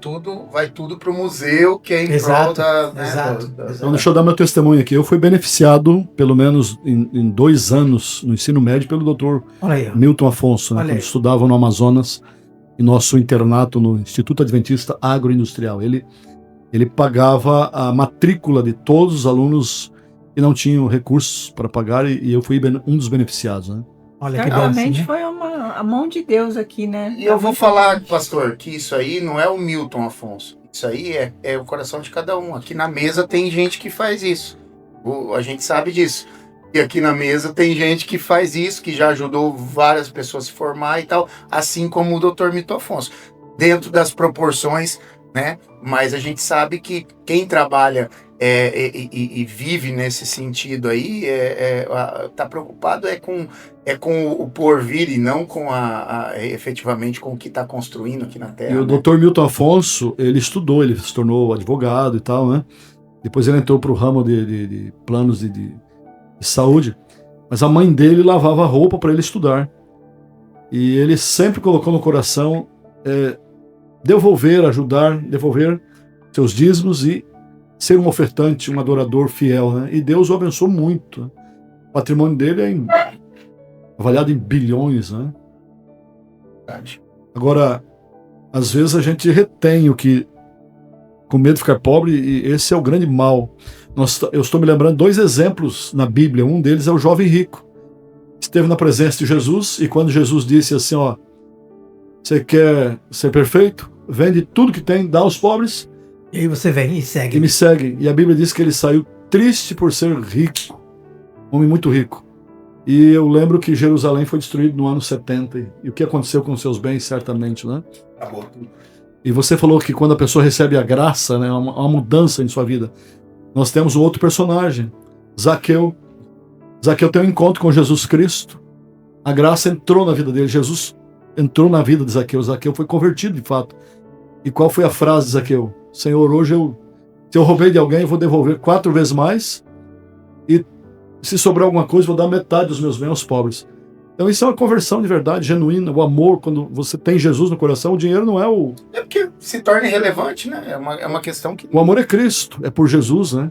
tudo pro museu, que é em Exato, prol da... né, exato, da- exato. Então, deixa eu dar meu testemunho aqui. Eu fui beneficiado, pelo menos em 2 anos, no ensino médio, pelo doutor Olha aí, ó. Milton Afonso, né, Olha quando aí. estudava no Amazonas, em nosso internato no Instituto Adventista Agroindustrial. Ele pagava a matrícula de todos os alunos que não tinham recursos para pagar, e eu fui um dos beneficiados, né? Olha que benção, Certamente né? foi a mão de Deus aqui, né? E eu vou falar, pastor, que isso aí não é o Milton Afonso. Isso aí é o coração de cada um. Aqui na mesa tem gente que faz isso. A gente sabe disso. E aqui na mesa tem gente que faz isso, que já ajudou várias pessoas a se formar e tal, assim como o Dr. Milton Afonso. Dentro das proporções, né? Mas a gente sabe que quem trabalha e vive nesse sentido aí tá preocupado com o porvir e não com efetivamente com o que está construindo aqui na Terra. E o né? Dr. Milton Afonso, ele estudou, ele se tornou advogado e tal, né? Depois ele entrou para o ramo de planos de saúde, mas a mãe dele lavava roupa para ele estudar. E ele sempre colocou no coração devolver seus dízimos e ser um ofertante, um adorador fiel, né? E Deus o abençoou muito. Né? O patrimônio dele é avaliado em bilhões, né? Verdade. Agora, às vezes a gente retém o que, com medo de ficar pobre, e esse é o grande mal. Eu estou me lembrando 2 exemplos na Bíblia. Um deles é o jovem rico. Esteve na presença de Jesus, e quando Jesus disse assim, ó, você quer ser perfeito? Vende tudo que tem, dá aos pobres E aí você vem e segue. e me segue. E a Bíblia diz que ele saiu triste por ser rico. Um homem muito rico. E eu lembro que Jerusalém foi destruído no ano 70. E o que aconteceu com seus bens, certamente, né? Acabou tudo. E você falou que quando a pessoa recebe a graça, né, uma mudança em sua vida. Nós temos um outro personagem, Zaqueu. Zaqueu tem um encontro com Jesus Cristo. A graça entrou na vida dele. Jesus entrou na vida de Zaqueu. Zaqueu foi convertido de fato. E qual foi a frase de Zaqueu? Senhor, hoje se eu roubei de alguém, eu vou devolver 4 vezes mais. E se sobrar alguma coisa, eu vou dar metade dos meus bens aos pobres. Então isso é uma conversão de verdade, genuína. O amor, quando você tem Jesus no coração, o dinheiro não é o... É porque se torna irrelevante, né? É uma questão que... O amor é Cristo, é por Jesus, né?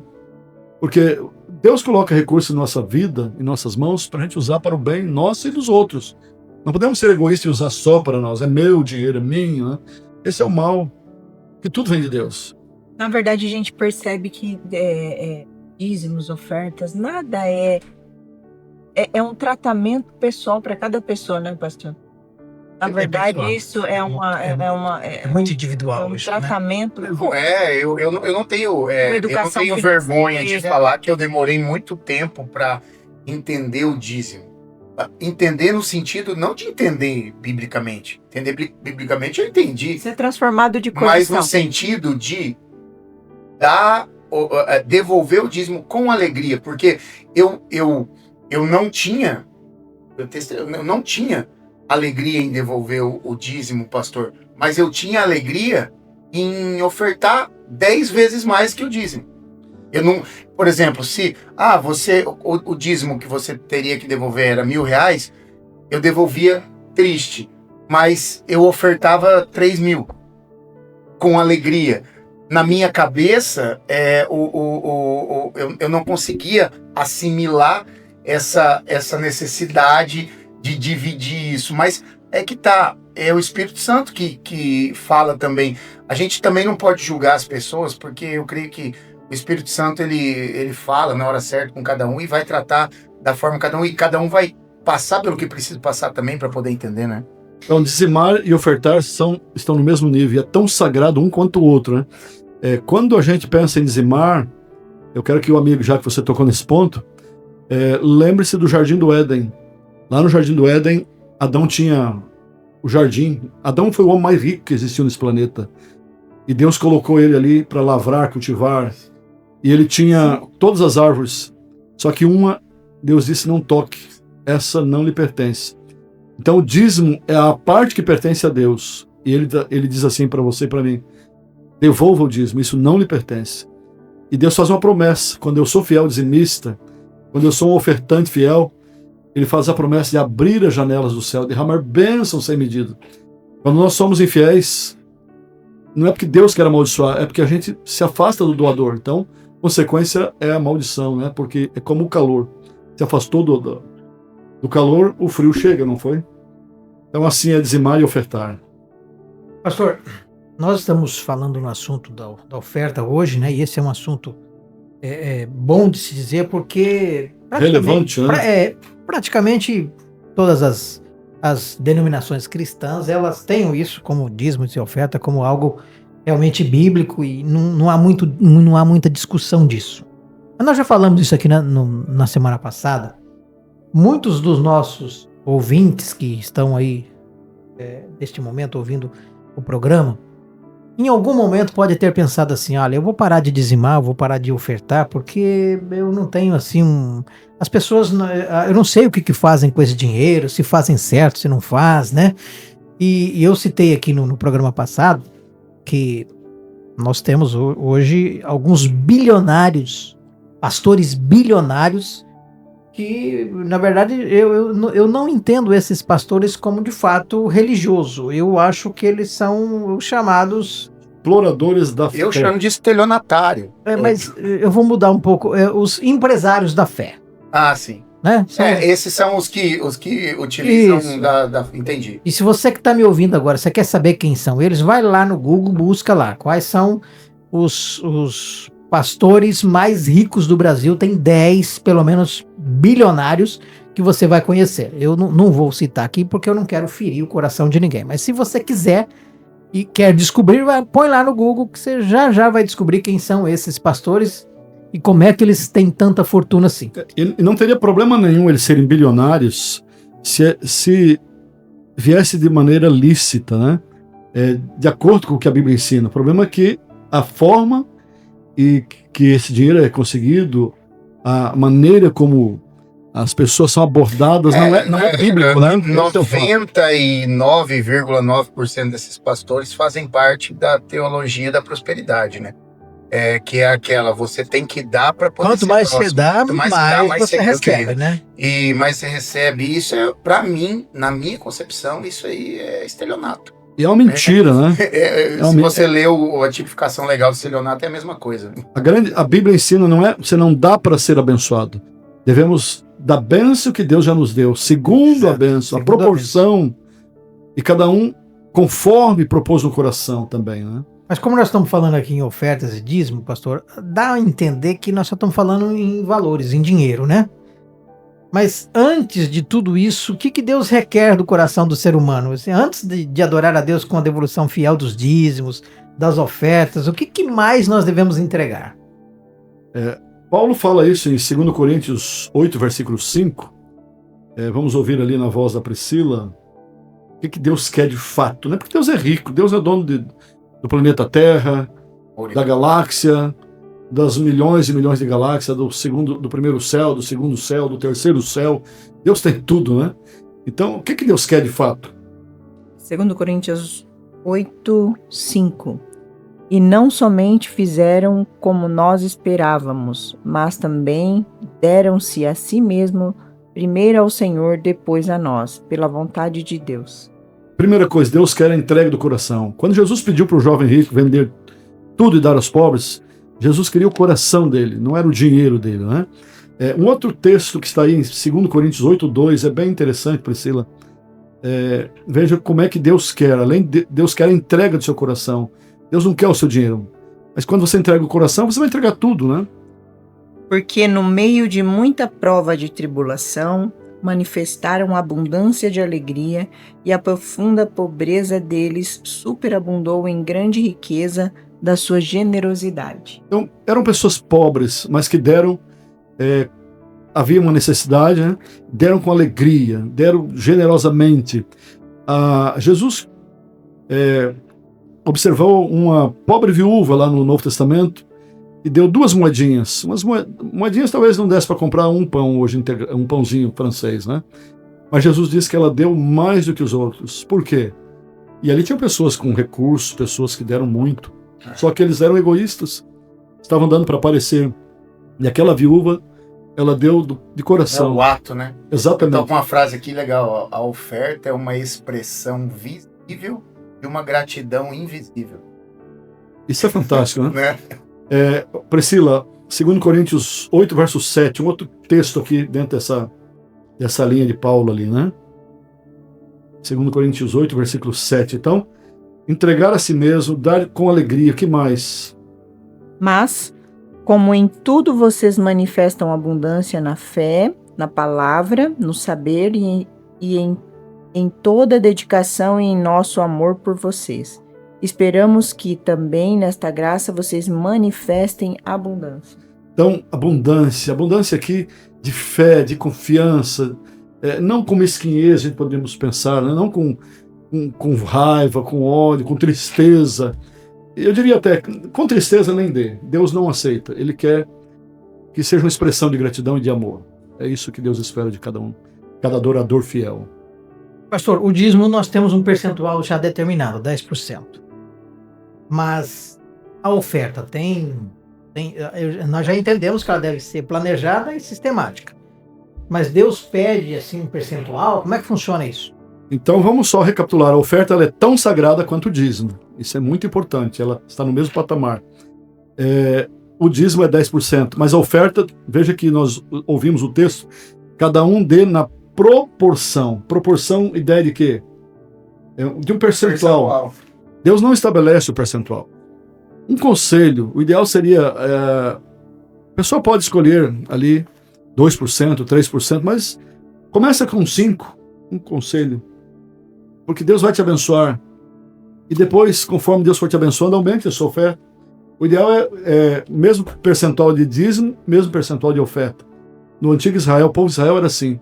Porque Deus coloca recursos em nossa vida, em nossas mãos, para a gente usar para o bem nosso e dos outros. Não podemos ser egoístas e usar só para nós. É meu dinheiro, é minho, né? Esse é o mal. Que tudo vem de Deus. Na verdade, a gente percebe que dízimos, ofertas, nada é um tratamento pessoal para cada pessoa, né, pastor? Na verdade, pessoal. isso é muito individual um isso, né? tratamento. Não eu não tenho, educação vergonha de financeira. falar que eu demorei muito tempo para entender o dízimo. Entender no sentido, não de entender biblicamente. Entender biblicamente eu entendi. Ser transformado de Mas coração. no sentido de devolver o dízimo com alegria. Porque eu não tinha, eu não tinha alegria em devolver o dízimo, pastor. Mas eu tinha alegria em ofertar 10 vezes mais que o dízimo. Eu não, por exemplo, se o dízimo que você teria que devolver era R$1.000, eu devolvia triste, mas eu ofertava 3.000 com alegria. Na minha cabeça, eu não conseguia assimilar essa necessidade de dividir isso, mas é que tá, é o Espírito Santo que fala também. A gente também não pode julgar as pessoas, porque eu creio que o Espírito Santo, ele fala na hora certa com cada um e vai tratar da forma cada um, e cada um vai passar pelo que precisa passar também para poder entender, né? Então, dizimar e ofertar estão no mesmo nível, e é tão sagrado um quanto o outro, né? Quando a gente pensa em dizimar, eu quero que o amigo, já que você tocou nesse ponto, lembre-se do Jardim do Éden. Lá no Jardim do Éden, Adão tinha o jardim. Adão foi o homem mais rico que existiu nesse planeta. e Deus colocou ele ali para lavrar, cultivar, e ele tinha todas as árvores, só que uma, Deus disse, não toque, essa não lhe pertence. Então o dízimo é a parte que pertence a Deus, e ele diz assim para você e para mim, devolva o dízimo, isso não lhe pertence. E Deus faz uma promessa, quando eu sou fiel dizimista, quando eu sou um ofertante fiel, ele faz a promessa de abrir as janelas do céu, derramar bênçãos sem medida. Quando nós somos infiéis, não é porque Deus quer amaldiçoar, é porque a gente se afasta do doador. Então, consequência é a maldição, né? Porque é como o calor. Se afastou do calor, o frio chega, não foi? Então, assim é dizimar e ofertar. Pastor, nós estamos falando no assunto da oferta hoje, né? E esse é um assunto bom de se dizer, porque relevante, né? Praticamente todas as denominações cristãs, elas têm isso como dízimo e oferta, como algo realmente bíblico, e não há muita discussão disso. Mas nós já falamos isso aqui na semana passada. Muitos dos nossos ouvintes que estão aí neste momento ouvindo o programa, em algum momento pode ter pensado assim, olha, eu vou parar de dizimar, eu vou parar de ofertar, porque eu não tenho assim as pessoas, eu não sei o que fazem com esse dinheiro, se fazem certo, se não faz, né? E eu citei aqui no programa passado que nós temos hoje alguns bilionários, pastores bilionários, que, na verdade, eu não entendo esses pastores como, de fato, religioso. Eu acho que eles são os chamados... exploradores da fé. Eu chamo de estelionatário. Mas eu vou mudar um pouco. Os empresários da fé. Ah, sim. Né? Esses são os que utilizam Entendi. E se você que está me ouvindo agora, você quer saber quem são eles, vai lá no Google, busca lá. Quais são os pastores mais ricos do Brasil? Tem 10, pelo menos, bilionários que você vai conhecer. Eu não vou citar aqui porque eu não quero ferir o coração de ninguém. Mas se você quiser e quer descobrir, põe lá no Google que você já vai descobrir quem são esses pastores e como é que eles têm tanta fortuna assim. E não teria problema nenhum eles serem bilionários se viesse de maneira lícita, né? De acordo com o que a Bíblia ensina. O problema é que a forma e que esse dinheiro é conseguido, a maneira como as pessoas são abordadas não é bíblico, né? 99,9% desses pastores fazem parte da teologia da prosperidade, né? Que é aquela, você tem que dar para poder Quanto mais você dá, mais você recebe, né? E mais você recebe. Isso para mim, na minha concepção, isso aí é estelionato. E é uma mentira, né? Se você leu a tipificação legal do estelionato, é a mesma coisa. A Bíblia ensina, você não dá para ser abençoado. Devemos da bênção que Deus já nos deu, segundo a bênção, a proporção, e cada um conforme propôs no coração também, né? Mas como nós estamos falando aqui em ofertas e dízimo, pastor, dá a entender que nós só estamos falando em valores, em dinheiro, né? Mas antes de tudo isso, o que Deus requer do coração do ser humano? Assim, antes de adorar a Deus com a devolução fiel dos dízimos, das ofertas, o que mais nós devemos entregar? Paulo fala isso em 2 Coríntios 8, versículo 5. Vamos ouvir ali na voz da Priscila. O que Deus quer de fato? Não é porque Deus é rico, Deus é dono do planeta Terra, da galáxia, das milhões e milhões de galáxias, do primeiro céu, do segundo céu, do terceiro céu. Deus tem tudo, né? Então, o que Deus quer de fato? 2 Coríntios 8, 5. E não somente fizeram como nós esperávamos, mas também deram-se a si mesmo, primeiro ao Senhor, depois a nós, pela vontade de Deus. Primeira coisa, Deus quer a entrega do coração. Quando Jesus pediu para o jovem rico vender tudo e dar aos pobres, Jesus queria o coração dele, não era o dinheiro dele, né? Um outro texto que está aí em 2 Coríntios 8, 2, é bem interessante, Priscila. Veja como é que Deus quer. Deus quer a entrega do seu coração. Deus não quer o seu dinheiro. Mas quando você entrega o coração, você vai entregar tudo, né? Porque no meio de muita prova de tribulação, manifestaram abundância de alegria, e a profunda pobreza deles superabundou em grande riqueza da sua generosidade. Então, eram pessoas pobres, mas que deram, havia uma necessidade, né? Deram com alegria, deram generosamente. Jesus observou uma pobre viúva lá no Novo Testamento e deu 2 moedinhas. Umas moedinhas talvez não desse para comprar um pão hoje, um pãozinho francês, né? Mas Jesus disse que ela deu mais do que os outros. Por quê? E ali tinha pessoas com recursos, pessoas que deram muito. Só que eles eram egoístas. Estavam dando para aparecer. E aquela viúva, ela deu de coração. É o ato, né? Exatamente. Então, com uma frase aqui legal, ó, a oferta é uma expressão visível de uma gratidão invisível. Isso é fantástico, né? Né? Priscila, 2 Coríntios 8, verso 7, um outro texto aqui dentro dessa linha de Paulo ali, né? 2 Coríntios 8, versículo 7. Então, entregar a si mesmo, dar com alegria, que mais? Mas, como em tudo vocês manifestam abundância na fé, na palavra, no saber e em toda a dedicação e em nosso amor por vocês, esperamos que também nesta graça vocês manifestem abundância. Então, abundância aqui de fé, de confiança, não com mesquinhez, a gente podemos pensar, né? Não com raiva, com ódio, com tristeza. Eu diria até, com tristeza nem dê. Deus não aceita. Ele quer que seja uma expressão de gratidão e de amor. É isso que Deus espera de cada um, cada adorador fiel. Pastor, o dízimo nós temos um percentual já determinado, 10%. Mas a oferta nós já entendemos que ela deve ser planejada e sistemática. Mas Deus pede assim um percentual? Como é que funciona isso? Então vamos só recapitular. A oferta ela é tão sagrada quanto o dízimo. Isso é muito importante. Ela está no mesmo patamar. O dízimo é 10%, mas a oferta, veja que nós ouvimos o texto, cada um dê na proporção. Proporção, ideia de quê? De um percentual. Deus não estabelece o percentual. Um conselho, o ideal seria, a pessoa pode escolher ali 2%, 3%, mas começa com 5%, um conselho. Porque Deus vai te abençoar. E depois, conforme Deus for te abençoando, aumente a sua oferta. O ideal é mesmo percentual de dízimo, mesmo percentual de oferta. No antigo Israel, o povo de Israel era assim.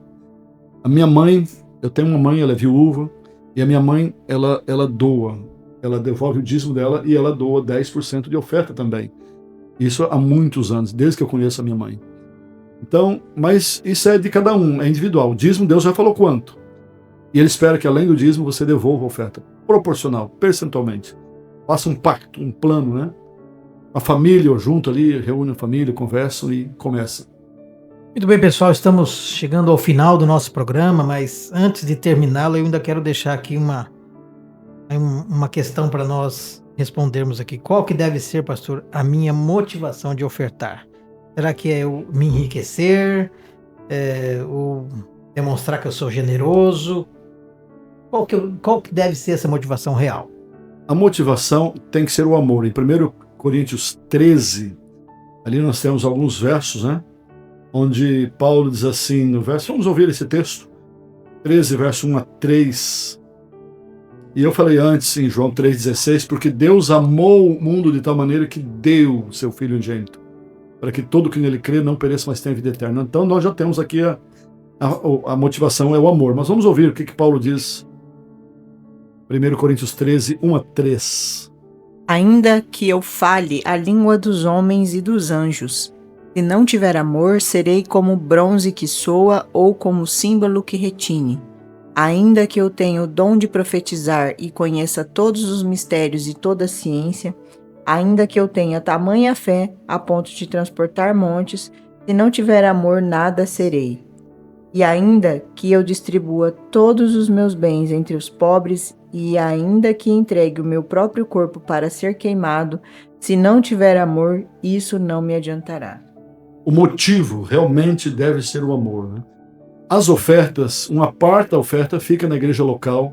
A minha mãe, eu tenho uma mãe, ela é viúva, e a minha mãe, ela doa. Ela devolve o dízimo dela e ela doa 10% de oferta também. Isso há muitos anos, desde que eu conheço a minha mãe. Então, mas isso é de cada um, é individual. O dízimo, Deus já falou quanto. E Ele espera que além do dízimo você devolva a oferta. Proporcional, percentualmente. Faça um pacto, um plano, né? A família, ou junto ali, reúne a família, conversam e começa. Muito bem, pessoal, estamos chegando ao final do nosso programa, mas antes de terminá-lo, eu ainda quero deixar aqui uma questão para nós respondermos aqui. Qual que deve ser, pastor, a minha motivação de ofertar? Será que é eu me enriquecer? Ou demonstrar que eu sou generoso? Qual que deve ser essa motivação real? A motivação tem que ser o amor. Em 1 Coríntios 13, ali nós temos alguns versos, né? Onde Paulo diz assim, no verso, vamos ouvir esse texto, 13, verso 1 a 3. E eu falei antes, em João 3,16, porque Deus amou o mundo de tal maneira que deu o seu Filho unigênito, para que todo que nele crê não pereça, mas tenha vida eterna. Então nós já temos aqui a motivação, é o amor. Mas vamos ouvir o que Paulo diz, 1 Coríntios 13, 1 a 3. Ainda que eu fale a língua dos homens e dos anjos, se não tiver amor, serei como bronze que soa ou como símbolo que retine. Ainda que eu tenha o dom de profetizar e conheça todos os mistérios e toda a ciência, ainda que eu tenha tamanha fé a ponto de transportar montes, se não tiver amor, nada serei. E ainda que eu distribua todos os meus bens entre os pobres, e ainda que entregue o meu próprio corpo para ser queimado, se não tiver amor, isso não me adiantará. O motivo realmente deve ser o amor, né? As ofertas, uma parte da oferta fica na igreja local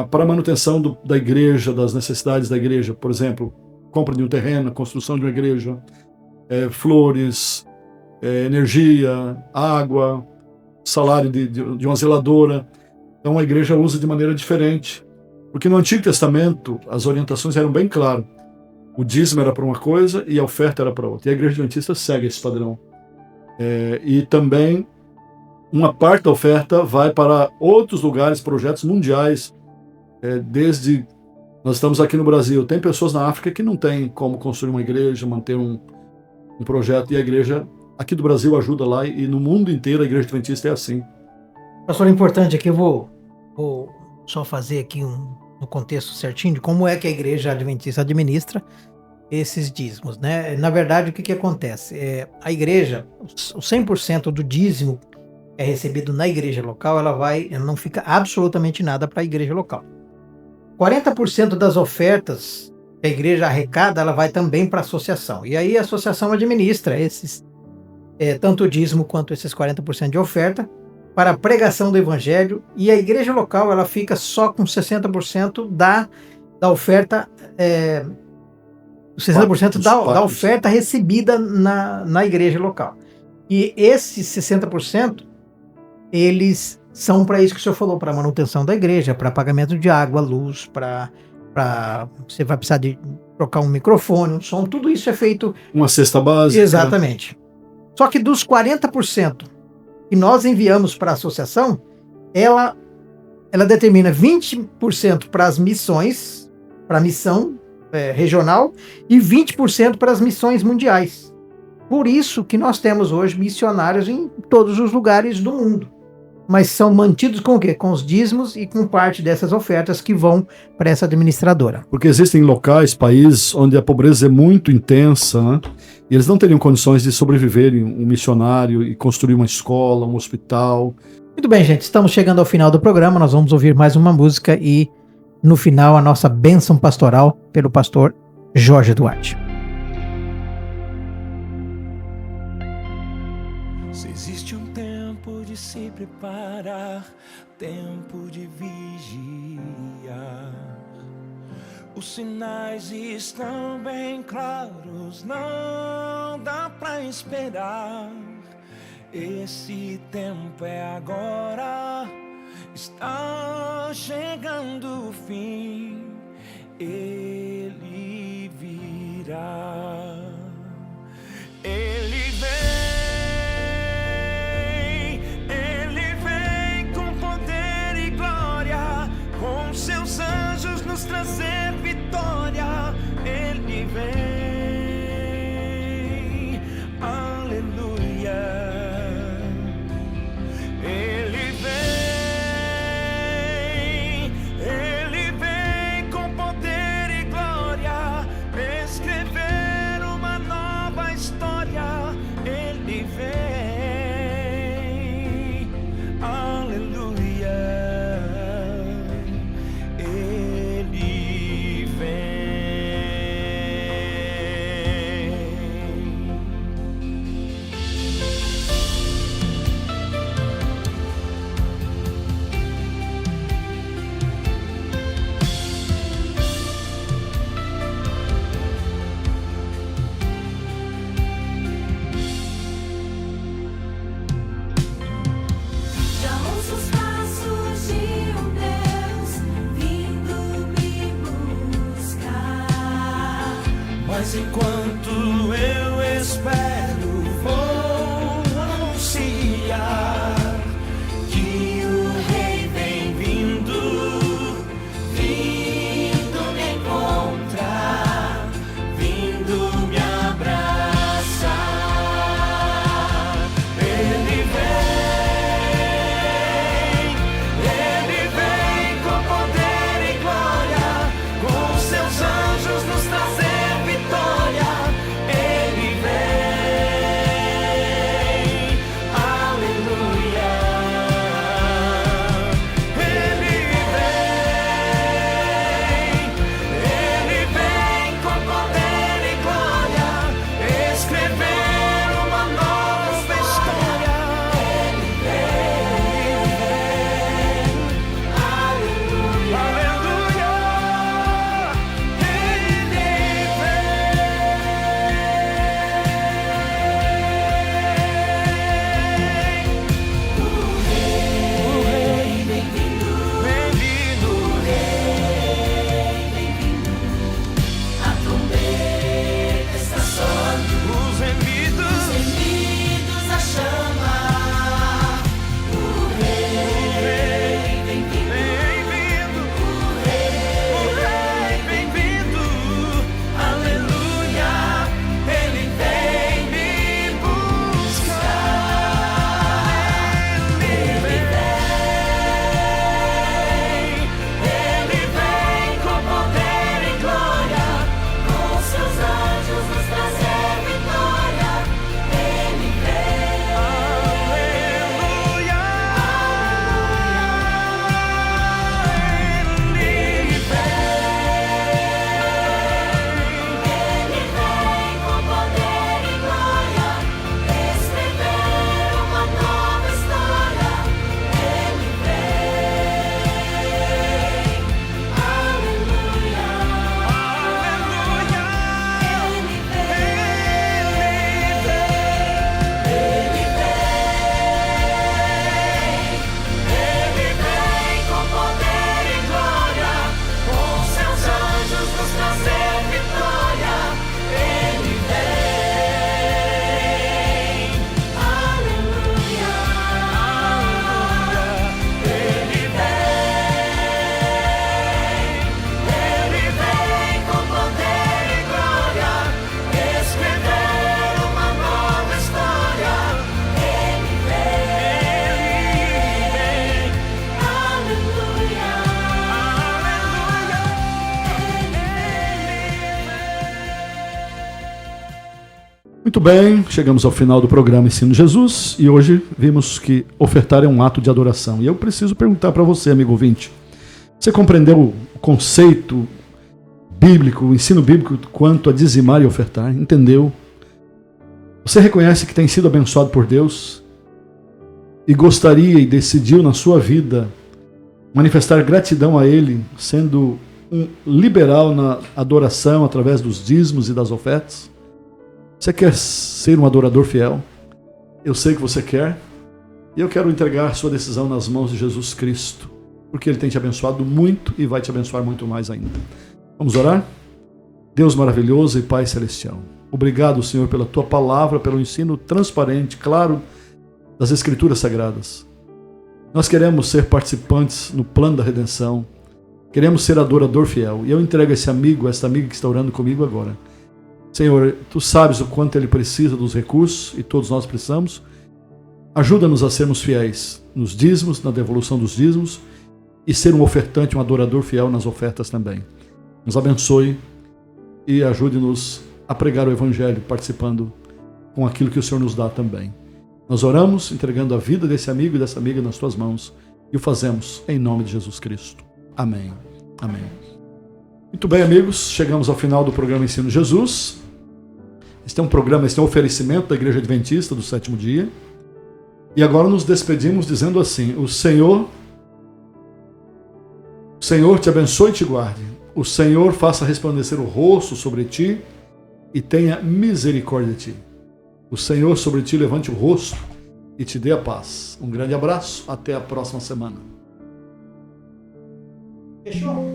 para a manutenção da igreja, das necessidades da igreja. Por exemplo, compra de um terreno, construção de uma igreja, flores, energia, água, salário de uma zeladora. Então a igreja usa de maneira diferente. Porque no Antigo Testamento as orientações eram bem claras. O dízimo era para uma coisa e a oferta era para outra. E a igreja adventista segue esse padrão. E também uma parte da oferta vai para outros lugares, projetos mundiais, desde Nós estamos aqui no Brasil, tem pessoas na África que não tem como construir uma igreja, manter um projeto, e a igreja aqui do Brasil ajuda lá, e no mundo inteiro a igreja adventista é assim. Pastor, é importante aqui, eu vou só fazer aqui no contexto certinho de como é que a igreja adventista administra esses dízimos, né? Na verdade, o que acontece? A igreja, o 100% do dízimo que é recebido na igreja local, ela não fica absolutamente nada para a igreja local. 40% das ofertas que a igreja arrecada, ela vai também para a associação. E aí a associação administra tanto o dízimo quanto esses 40% de oferta para a pregação do evangelho, e a igreja local ela fica só com 60% da oferta, 60% da oferta recebida na igreja local. E esses 60%, eles são para isso que o senhor falou, para manutenção da igreja, para pagamento de água, luz, para você vai precisar de trocar um microfone, um som, tudo isso é feito... Uma cesta básica. Exatamente. Só que dos 40% que nós enviamos para a associação, ela determina 20% para as missões, para a missão regional, e 20% para as missões mundiais. Por isso que nós temos hoje missionários em todos os lugares do mundo. Mas são mantidos com o quê? Com os dízimos e com parte dessas ofertas que vão para essa administradora. Porque existem locais, países, onde a pobreza é muito intensa, né? E eles não teriam condições de sobreviverem um missionário e construir uma escola, um hospital. Muito bem, gente. Estamos chegando ao final do programa. Nós vamos ouvir mais uma música e, no final, a nossa bênção pastoral pelo pastor Jorge Duarte. Se existe um tempo de se preparar, tempo de vigiar, os sinais estão bem claros, não dá pra esperar. Esse tempo é agora, está chegando o fim, ele virá, ele vem. Com seus anjos nos trazer vitória, ele vem, aleluia, ele vem com poder e glória, escrever uma nova história, ele vem, aleluia. Mas enquanto eu espero, vou anunciar que o Rei vem vindo me encontrar, vindo me abraçar. Ele vem com poder e glória, com seus anjos nos trazer vitória. Muito bem, chegamos ao final do programa Ensino Jesus e hoje vimos que ofertar é um ato de adoração. E eu preciso perguntar para você, amigo ouvinte, você compreendeu o conceito bíblico, o ensino bíblico quanto a dizimar e ofertar? Entendeu? Você reconhece que tem sido abençoado por Deus e gostaria e decidiu na sua vida manifestar gratidão a Ele, sendo um liberal na adoração através dos dízimos e das ofertas? Você quer ser um adorador fiel? Eu sei que você quer. E eu quero entregar sua decisão nas mãos de Jesus Cristo, porque Ele tem te abençoado muito e vai te abençoar muito mais ainda. Vamos orar? Deus maravilhoso e Pai celestial, obrigado, Senhor, pela Tua palavra, pelo ensino transparente, claro, das Escrituras Sagradas. Nós queremos ser participantes no plano da redenção. Queremos ser adorador fiel. E eu entrego esse amigo, esta amiga que está orando comigo agora. Senhor, Tu sabes o quanto ele precisa dos recursos e todos nós precisamos. Ajuda-nos a sermos fiéis nos dízimos, na devolução dos dízimos e ser um ofertante, um adorador fiel nas ofertas também. Nos abençoe e ajude-nos a pregar o Evangelho participando com aquilo que o Senhor nos dá também. Nós oramos entregando a vida desse amigo e dessa amiga nas Tuas mãos e o fazemos em nome de Jesus Cristo. Amém. Amém. Muito bem, amigos, chegamos ao final do programa Ensino Jesus. Este é um programa, este é um oferecimento da Igreja Adventista do Sétimo Dia. E agora nos despedimos dizendo assim: o Senhor te abençoe e te guarde. O Senhor faça resplandecer o rosto sobre ti e tenha misericórdia de ti. O Senhor sobre ti levante o rosto e te dê a paz. Um grande abraço, até a próxima semana. Fechou?